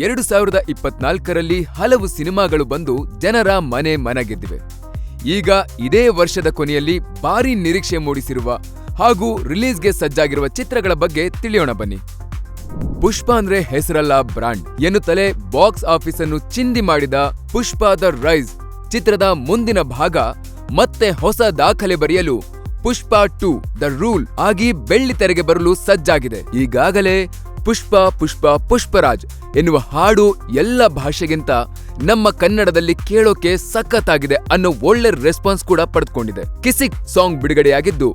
2024ರಲ್ಲಿ ಹಲವು ಸಿನಿಮಾಗಳು ಬಂದು ಜನರ ಮನ ಗೆದ್ದಿವೆ. ಈಗ ಇದೇ ವರ್ಷದ ಕೊನೆಯಲ್ಲಿ ಭಾರೀ ನಿರೀಕ್ಷೆ ಮೂಡಿಸಿರುವ ಹಾಗೂ ರಿಲೀಸ್ಗೆ ಸಜ್ಜಾಗಿರುವ ಚಿತ್ರಗಳ ಬಗ್ಗೆ ತಿಳಿಯೋಣ ಬನ್ನಿ. ಪುಷ್ಪ ಅಂದ್ರೆ ಹೆಸರಲ್ಲ ಬ್ರಾಂಡ್ ಎನ್ನುತ್ತಲೇ ಬಾಕ್ಸ್ ಆಫೀಸ್ ಅನ್ನು ಚಿಂದಿ ಮಾಡಿದ ಪುಷ್ಪ ದ ರೈಸ್ ಚಿತ್ರದ ಮುಂದಿನ ಭಾಗ ಮತ್ತೆ ಹೊಸ ದಾಖಲೆ ಬರೆಯಲು ಪುಷ್ಪ 2 ದ ರೂಲ್ ಆಗಿ ಬೆಳ್ಳಿ ತೆರೆಗೆ ಬರಲು ಸಜ್ಜಾಗಿದೆ. ಈಗಾಗಲೇ ಪುಷ್ಪ ಪುಷ್ಪ ಪುಷ್ಪರಾಜ್ ಎನ್ನುವ ಹಾಡು ಎಲ್ಲ ಭಾಷೆಗಿಂತ ನಮ್ಮ ಕನ್ನಡದಲ್ಲಿ ಕೇಳೋಕೆ ಸಖತ್ತಾಗಿದೆ ಅನ್ನೋ ಒಳ್ಳೆ ರೆಸ್ಪಾನ್ಸ್ ಕೂಡ ಪಡೆದುಕೊಂಡಿದೆ. ಕಿಸಿಕ್ ಸಾಂಗ್ ಬಿಡುಗಡೆಯಾಗಿದ್ದು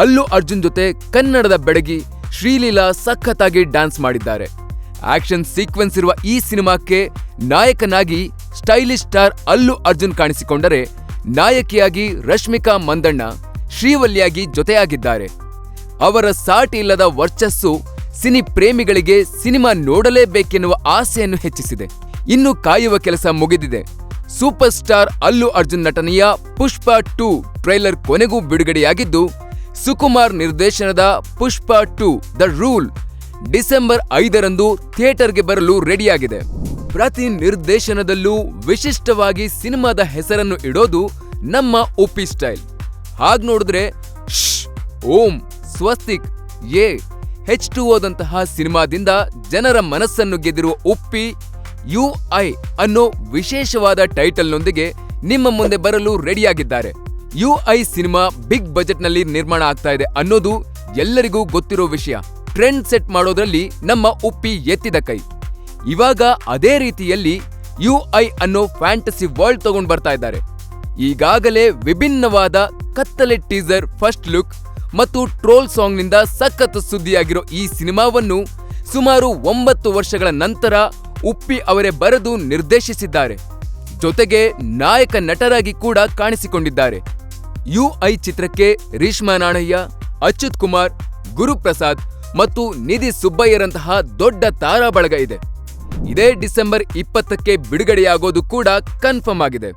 ಅಲ್ಲು ಅರ್ಜುನ್ ಜೊತೆ ಕನ್ನಡದ ಬೆಡಗಿ ಶ್ರೀಲೀಲಾ ಸಖತ್ತಾಗಿ ಡ್ಯಾನ್ಸ್ ಮಾಡಿದ್ದಾರೆ. ಆಕ್ಷನ್ ಸೀಕ್ವೆನ್ಸ್ ಇರುವ ಈ ಸಿನಿಮಾಕ್ಕೆ ನಾಯಕನಾಗಿ ಸ್ಟೈಲಿಶ್ ಸ್ಟಾರ್ ಅಲ್ಲು ಅರ್ಜುನ್ ಕಾಣಿಸಿಕೊಂಡರೆ, ನಾಯಕಿಯಾಗಿ ರಶ್ಮಿಕಾ ಮಂದಣ್ಣ ಶ್ರೀವಲ್ಯಾಗಿ ಜೊತೆಯಾಗಿದ್ದಾರೆ. ಅವರ ಸಾಟಿ ಇಲ್ಲದ ವರ್ಚಸ್ಸು ಸಿನಿ ಪ್ರೇಮಿಗಳಿಗೆ ಸಿನಿಮಾ ನೋಡಲೇಬೇಕೆನ್ನುವ ಆಸೆಯನ್ನು ಹೆಚ್ಚಿಸಿದೆ. ಇನ್ನು ಕಾಯುವ ಕೆಲಸ ಮುಗಿದಿದೆ. ಸೂಪರ್ ಸ್ಟಾರ್ ಅಲ್ಲು ಅರ್ಜುನ್ ನಟನೆಯ ಪುಷ್ಪ 2 ಟ್ರೈಲರ್ ಕೊನೆಗೂ ಬಿಡುಗಡೆಯಾಗಿದ್ದು, ಸುಕುಮಾರ್ ನಿರ್ದೇಶನದ ಪುಷ್ಪ 2 ದ ರೂಲ್ ಡಿಸೆಂಬರ್ 5ರಂದು ಥಿಯೇಟರ್ಗೆ ಬರಲು ರೆಡಿಯಾಗಿದೆ. ಪ್ರತಿ ನಿರ್ದೇಶನದಲ್ಲೂ ವಿಶಿಷ್ಟವಾಗಿ ಸಿನಿಮಾದ ಹೆಸರನ್ನು ಇಡೋದು ನಮ್ಮ ಉಪ್ಪಿ ಸ್ಟೈಲ್. ಹಾಗ್ ನೋಡಿದ್ರೆ ಓಂ, ಸ್ವಸ್ತಿಕ್, H2O ಸಿನಿಮಾದಿಂದ ಜನರ ಮನಸ್ಸನ್ನು ಗೆದ್ದಿರುವ ಉಪ್ಪಿ UI ಅನ್ನೋ ವಿಶೇಷವಾದ ಟೈಟಲ್ನೊಂದಿಗೆ ನಿಮ್ಮ ಮುಂದೆ ಬರಲು ರೆಡಿಯಾಗಿದ್ದಾರೆ. UI ಸಿನಿಮಾ ಬಿಗ್ ಬಜೆಟ್ನಲ್ಲಿ ನಿರ್ಮಾಣ ಆಗ್ತಾ ಇದೆ ಅನ್ನೋದು ಎಲ್ಲರಿಗೂ ಗೊತ್ತಿರೋ ವಿಷಯ. ಟ್ರೆಂಡ್ ಸೆಟ್ ಮಾಡೋದ್ರಲ್ಲಿ ನಮ್ಮ ಉಪ್ಪಿ ಎತ್ತಿದ ಕೈ. ಇವಾಗ ಅದೇ ರೀತಿಯಲ್ಲಿ UI ಅನ್ನೋ ಫ್ಯಾಂಟಸಿ ವರ್ಲ್ಡ್ ತಗೊಂಡ್ ಬರ್ತಾ ಇದ್ದಾರೆ. ಈಗಾಗಲೇ ವಿಭಿನ್ನವಾದ ಕತ್ತಲೆ ಟೀಸರ್, ಫಸ್ಟ್ ಲುಕ್ ಮತ್ತು ಟ್ರೋಲ್ ಸಾಂಗ್ನಿಂದ ಸಖತ್ ಸುದ್ದಿಯಾಗಿರೋ ಈ ಸಿನಿಮಾವನ್ನು ಸುಮಾರು 9 ವರ್ಷಗಳ ನಂತರ ಉಪ್ಪಿ ಅವರೇ ಬರೆದು ನಿರ್ದೇಶಿಸಿದ್ದಾರೆ. ಜೊತೆಗೆ ನಾಯಕ ನಟರಾಗಿ ಕೂಡ ಕಾಣಿಸಿಕೊಂಡಿದ್ದಾರೆ. UI ಚಿತ್ರಕ್ಕೆ ರೇಷ್ಮಾ ನಾಣಯ್ಯ, ಅಚ್ಯುತ್ ಕುಮಾರ್, ಗುರುಪ್ರಸಾದ್ ಮತ್ತು ನಿಧಿ ಸುಬ್ಬಯ್ಯರಂತಹ ದೊಡ್ಡ ತಾರಾ ಬಳಗ ಇದೆ. ಇದೇ ಡಿಸೆಂಬರ್ 20ಕ್ಕೆ ಬಿಡುಗಡೆಯಾಗೋದು ಕೂಡ ಕನ್ಫರ್ಮ್ ಆಗಿದೆ.